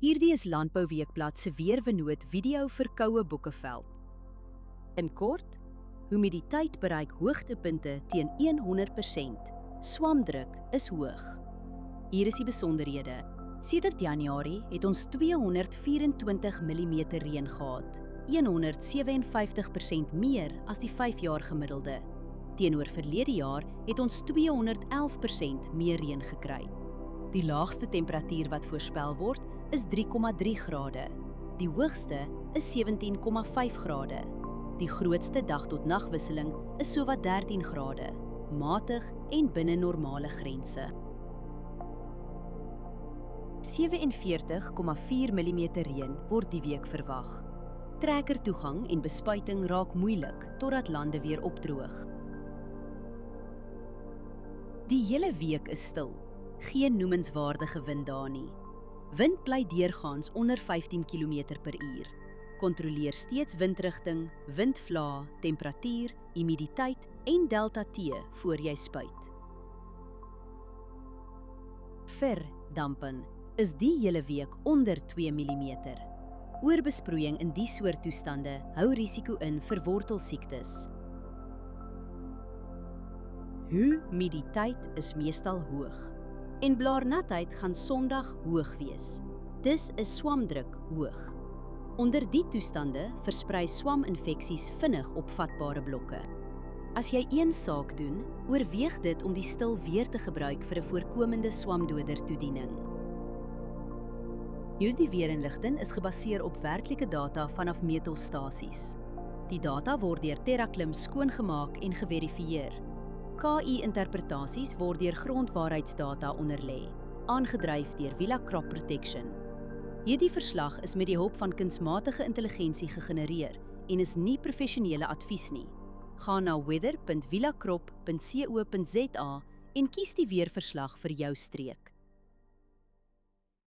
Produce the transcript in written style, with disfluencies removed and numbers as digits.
Hierdie is Landbouweekblad se weervernoot video vir Koue Boekeveld. In kort, humiditeit bereik hoogtepunte teen 100%. Swamdruk is hoog. Hier is die besonderhede. Sedert Januarie het ons 224 mm reën gehad, 157% meer as die 5-jaar gemiddelde. Teenoor verlede jaar het ons 211% meer reën gekry. Die laagste temperatuur wat voorspel word is 3,3 grade. Die hoogste is 17,5 grade. Die grootste dag tot nagwisseling is sowat 13 grade, matig en binne normale grense. 47,4 mm reën word die week verwag. Trekkertoegang en bespuiting raak moeilik totdat lande weer opdroog. Die hele week is stil. Geen noemenswaardige wind daar nie. Wind bly deurgaans onder 15 km/h. Kontroleer steeds windrigting, windvlae, temperatuur, humiditeit en delta T voor jy spuit. Verdampen is die hele week onder 2 mm. Oorbesproeiing in die soort toestande hou risiko in vir wortelsiektes. Humiditeit is meestal hoog en blaarnatheid gaan Sondag hoog wees. Dis is swamdruk hoog. Onder die toestande versprei swaminfeksies vinnig op vatbare blokke. As jy een saak doen, oorweeg dit om die stil weer te gebruik vir 'n voorkomende swamdoder toediening. Hierdie weerinligting is gebaseer op werklike data vanaf meetstasies. Die data word deur TerraClim skoongemaak en geverifieer. KI-interpretasies word deur grondwaarheidsdata onderlê, aangedryf deur Villa Crop Protection. Hierdie verslag is met die hulp van kunsmatige intelligensie gegenereer en is nie professionele advies nie. Gaan na weather.villacrop.co.za en kies die weerverslag vir jou streek.